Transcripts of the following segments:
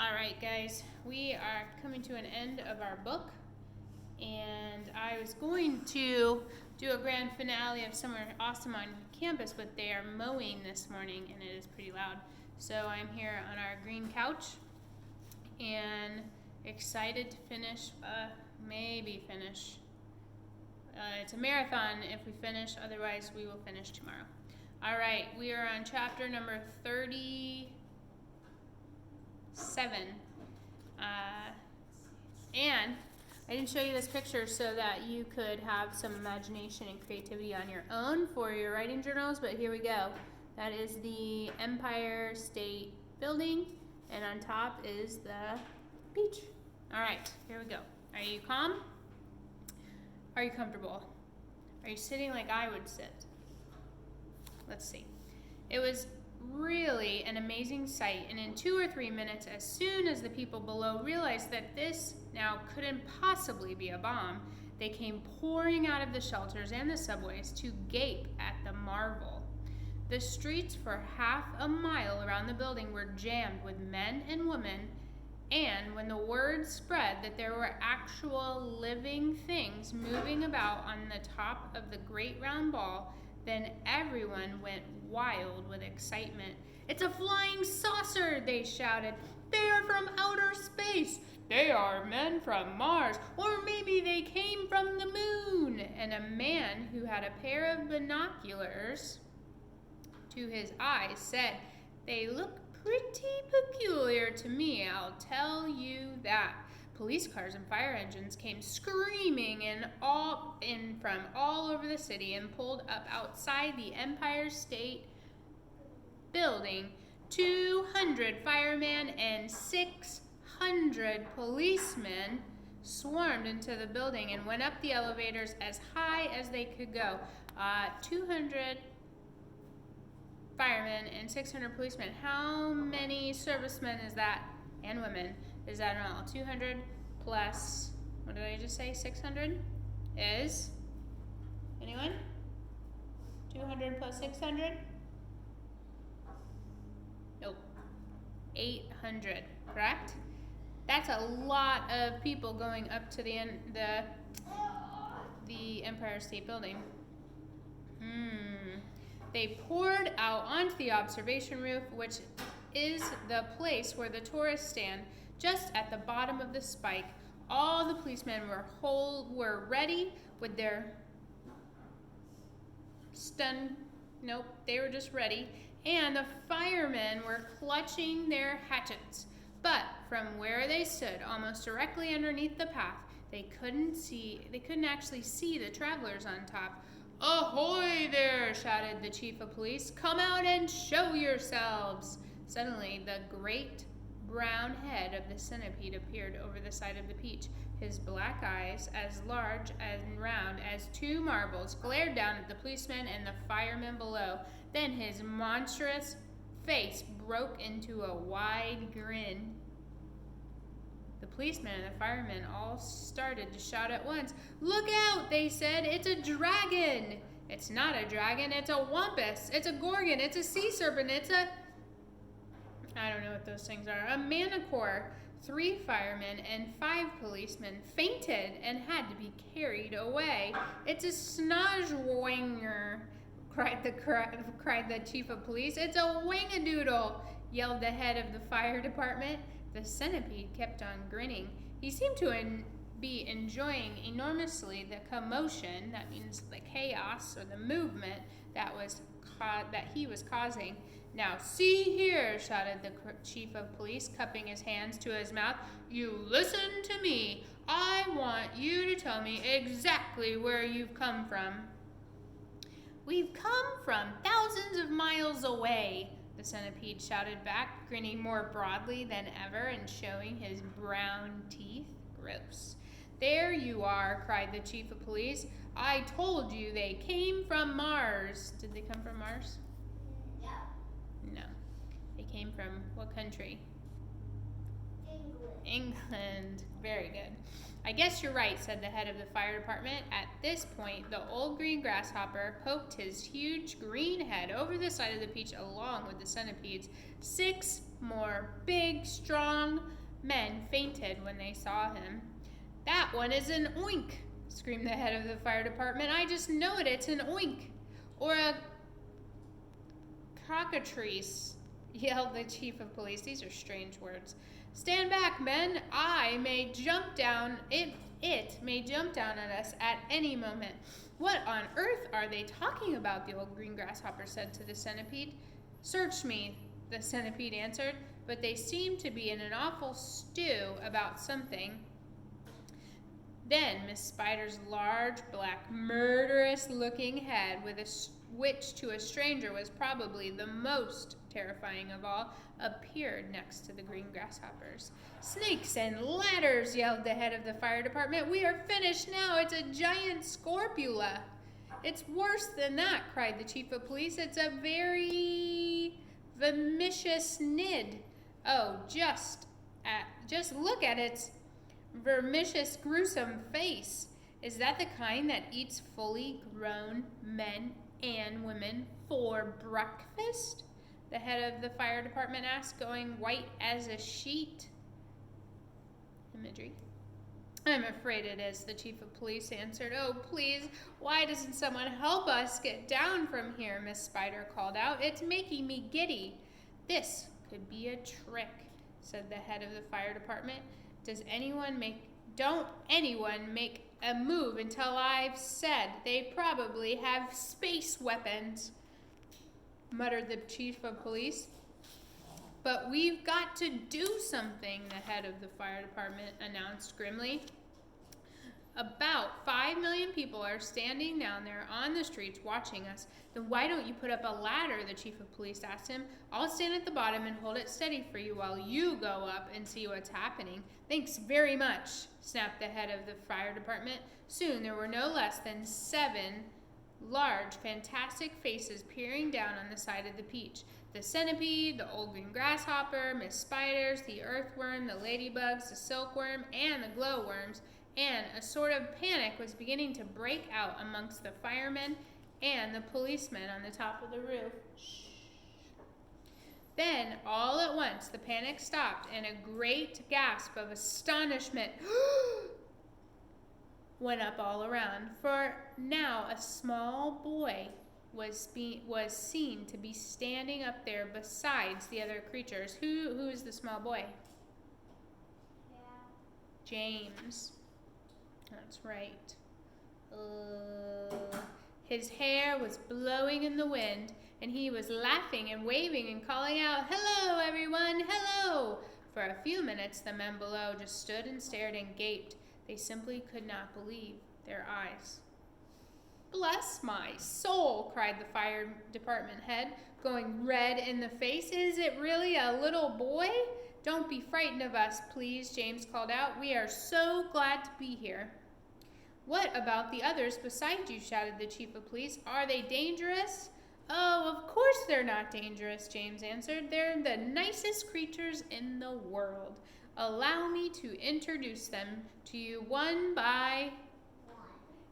All right, guys, we are coming to an end of our book, and I was going to do a grand finale of Somewhere Awesome on campus, but they are mowing this morning, and it is pretty loud. So I'm here on our green couch, and excited to finish, maybe finish. It's a marathon if we finish, otherwise we will finish tomorrow. All right, we are on chapter number 37. And I didn't show you this picture so that you could have some imagination and creativity on your own for your writing journals, but here we go. That is the Empire State Building, and on top is the beach. All right, here we go. Are you calm? Are you comfortable? Are you sitting like I would sit? Let's see. It was really an amazing sight, and in 2 or 3 minutes, as soon as the people below realized that this now couldn't possibly be a bomb, they came pouring out of the shelters and the subways to gape at the marvel. The streets for half a mile around the building were jammed with men and women, and when the word spread that there were actual living things moving about on the top of the great round ball, then everyone went wild with excitement. "It's a flying saucer," they shouted. "They are from outer space. They are men from Mars. Or maybe they came from the moon." And a man who had a pair of binoculars to his eyes said, "They look pretty peculiar to me, I'll tell you that." Police cars and fire engines came screaming in from all over the city and pulled up outside the Empire State Building. 200 firemen and 600 policemen swarmed into the building and went up the elevators as high as they could go. 200 firemen and 600 policemen. How many servicemen is that? And women. Is that all? 200 plus, what did I just say? 600 is, anyone? 200 plus 600? Nope. 800, correct? That's a lot of people going up to the Empire State Building. They poured out onto the observation roof, which is the place where the tourists stand, just at the bottom of the spike. All the policemen were ready with their they were just ready, and the firemen were clutching their hatchets. But from where they stood, almost directly underneath the path, they couldn't actually see the travelers on top. "Ahoy there!" shouted the chief of police. "Come out and show yourselves!" Suddenly, the great brown head of the centipede appeared over the side of the peach. His black eyes, as large and round as 2 marbles, glared down at the policemen and the firemen below. Then his monstrous face broke into a wide grin. The policemen and the firemen all started to shout at once. "Look out," they said. "It's a dragon." "It's not a dragon, it's a wampus. It's a gorgon, it's a sea serpent, it's a..." I don't know what those things are. "A manticore." 3 firemen and 5 policemen fainted and had to be carried away. "It's a snozwinger," cried the chief of police. "It's a wing-a-doodle," yelled the head of the fire department. The centipede kept on grinning. He seemed to be enjoying enormously the commotion, that means the chaos or the movement that he was causing. "Now see here," shouted the chief of police, cupping his hands to his mouth. "You listen to me. I want you to tell me exactly where you've come from." "We've come from thousands of miles away," the centipede shouted back, grinning more broadly than ever and showing his brown teeth. Gross. "There you are," cried the chief of police. "I told you they came from Mars." Did they come from Mars? No. They came from what country? England. Very good. "I guess you're right," said the head of the fire department. At this point, the old green grasshopper poked his huge green head over the side of the peach along with the centipedes. 6 more big, strong men fainted when they saw him. "That one is an oink," screamed the head of the fire department. "I just know it, it's an oink." "Or a cockatrice," yelled the chief of police. These are strange words. "Stand back, men. It may jump down on us at any moment." "What on earth are they talking about?" the old green grasshopper said to the centipede. "Search me," the centipede answered, "but they seem to be in an awful stew about something." Then Miss Spider's large, black, murderous-looking head, which to a stranger was probably the most terrifying of all, appeared next to the green grasshoppers. "Snakes and ladders," yelled the head of the fire department. "We are finished now. It's a giant scorpula." "It's worse than that," cried the chief of police. "It's a very vermicious nid. Oh, just look at its vermicious, gruesome face. Is that the kind that eats fully grown men and women for breakfast?" the head of the fire department asked, going white as a sheet. Imagery. "I'm afraid it is," the chief of police answered. "Oh, please, why doesn't someone help us get down from here?" Miss Spider called out. "It's making me giddy." "This could be a trick," said the head of the fire department. Don't anyone make a move until I've said. They probably have space weapons," muttered the chief of police. "But we've got to do something," the head of the fire department announced grimly. "About 5 million people are standing down there on the streets watching us." "Then why don't you put up a ladder?" the chief of police asked him. "I'll stand at the bottom and hold it steady for you while you go up and see what's happening." "Thanks very much," snapped the head of the fire department. Soon there were no less than 7 large, fantastic faces peering down on the side of the peach. The centipede, the old green grasshopper, Miss Spiders, the earthworm, the ladybugs, the silkworm, and the glowworms. And a sort of panic was beginning to break out amongst the firemen and the policemen on the top of the roof. Then, all at once, the panic stopped, and a great gasp of astonishment went up all around, for now a small boy was seen to be standing up there besides the other creatures. Who is the small boy? Yeah. James. That's right. His hair was blowing in the wind, and he was laughing and waving and calling out, "Hello, everyone, hello!" For a few minutes, the men below just stood and stared and gaped. They simply could not believe their eyes. "Bless my soul," cried the fire department head, going red in the face. "Is it really a little boy?" "Don't be frightened of us, please," James called out. "We are so glad to be here." "What about the others beside you?" shouted the chief of police. "Are they dangerous?" "Oh, of course they're not dangerous," James answered. "They're the nicest creatures in the world. Allow me to introduce them to you one by one,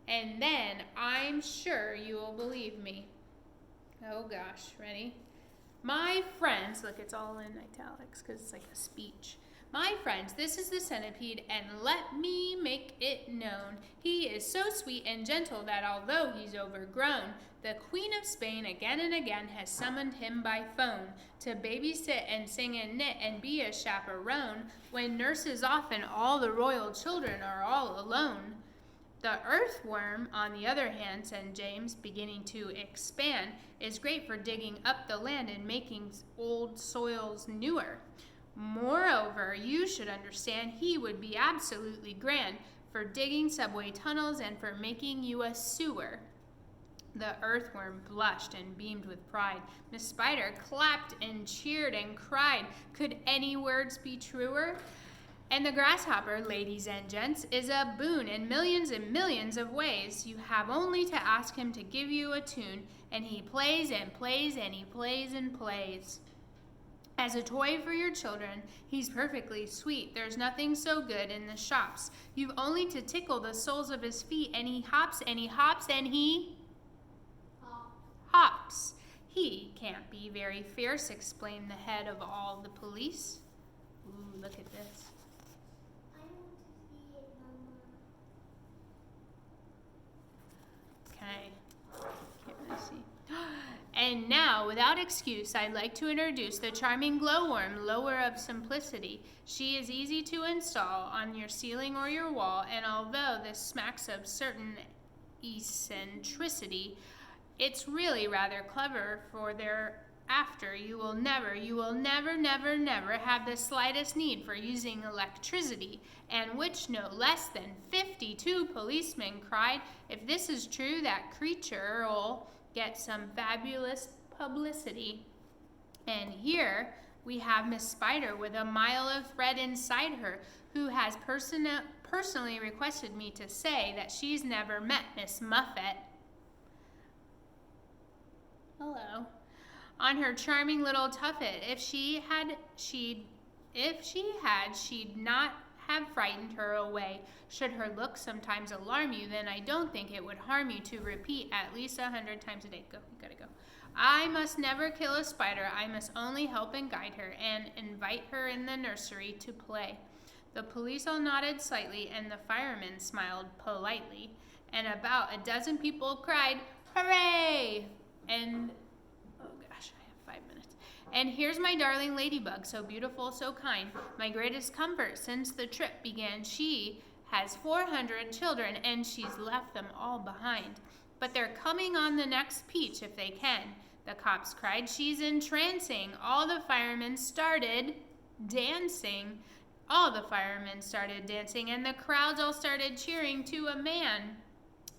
and then I'm sure you will believe me." Oh gosh, ready? "My friends," look, it's all in italics because it's like a speech. "My friends, this is the centipede, and let me make it known. He is so sweet and gentle that although he's overgrown, the Queen of Spain again and again has summoned him by phone to babysit and sing and knit and be a chaperone when nurse is off and all the royal children are all alone. The earthworm, on the other hand," said James, beginning to expand, "is great for digging up the land and making old soils newer. Moreover, you should understand he would be absolutely grand for digging subway tunnels and for making you a sewer." The earthworm blushed and beamed with pride. Miss Spider clapped and cheered and cried, "Could any words be truer?" "And the grasshopper, ladies and gents, is a boon in millions and millions of ways. You have only to ask him to give you a tune, and he plays and plays and he plays and plays. As a toy for your children, he's perfectly sweet. There's nothing so good in the shops. You've only to tickle the soles of his feet, and he hops and he hops and he hops. He can't be very fierce, explained the head of all the police. Ooh, look at this. I want to see it, Mama. Okay. Can't really see. And now, without excuse, I'd like to introduce the charming glowworm, Lower of Simplicity. She is easy to install on your ceiling or your wall, and although this smacks of certain eccentricity, it's really rather clever, for thereafter you will never have the slightest need for using electricity, and which no less than 52 policemen cried. If this is true, that creature'll get some fabulous publicity. And here we have Miss Spider with a mile of thread inside her, who has personally requested me to say that she's never met Miss Muffet. Hello. On her charming little tuffet. If she had, she'd not have frightened her away. Should her looks sometimes alarm you, then I don't think it would harm you to repeat at least 100 times a day. Go, you gotta go. I must never kill a spider. I must only help and guide her, and invite her in the nursery to play. The police all nodded slightly, and the firemen smiled politely, and about a dozen people cried, "Hooray!" And, oh gosh, I have 5 minutes. And here's my darling ladybug, so beautiful, so kind, my greatest comfort since the trip began. She has 400 children, and she's left them all behind. But they're coming on the next peach if they can, the cops cried. She's entrancing. All the firemen started dancing. And the crowds all started cheering to a man.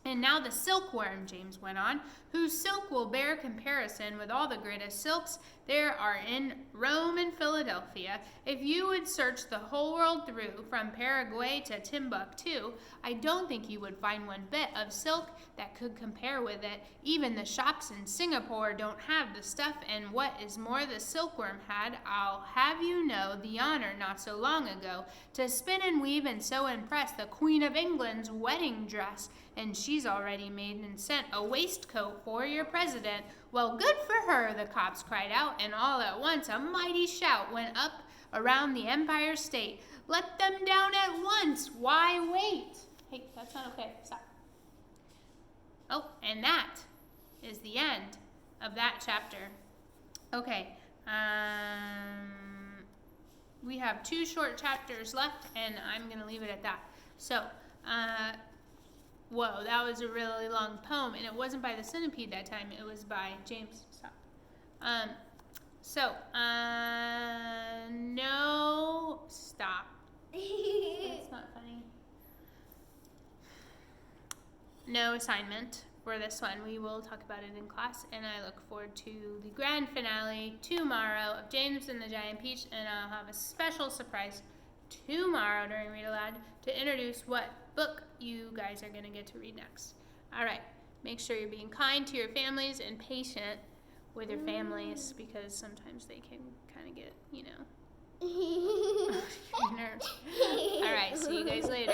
And now the silkworm, James went on, whose silk will bear comparison with all the greatest silks there are in Rome and Philadelphia. If you would search the whole world through, from Paraguay to Timbuktu, I don't think you would find one bit of silk that could compare with it. Even the shops in Singapore don't have the stuff, and what is more, the silkworm had, I'll have you know, the honor not so long ago to spin and weave and so impress the Queen of England's wedding dress. And she's already made and sent a waistcoat for your president. Well, good for her, the cops cried out, and all at once a mighty shout went up around the Empire State. Let them down at once. Why wait? Hey, that's not okay. Stop. Oh, and that is the end of that chapter. Okay. We have 2 short chapters left, and I'm going to leave it at that. So, whoa, that was a really long poem, and it wasn't by the Centipede that time. It was by James. Stop. No, stop. That's not funny. No assignment for this one. We will talk about it in class, and I look forward to the grand finale tomorrow of James and the Giant Peach, and I'll have a special surprise tomorrow during Read Aloud to introduce what book you guys are going to get to read next. All right. Make sure you're being kind to your families and patient with your families, because sometimes they can kind of get, nerves. All right. See you guys later.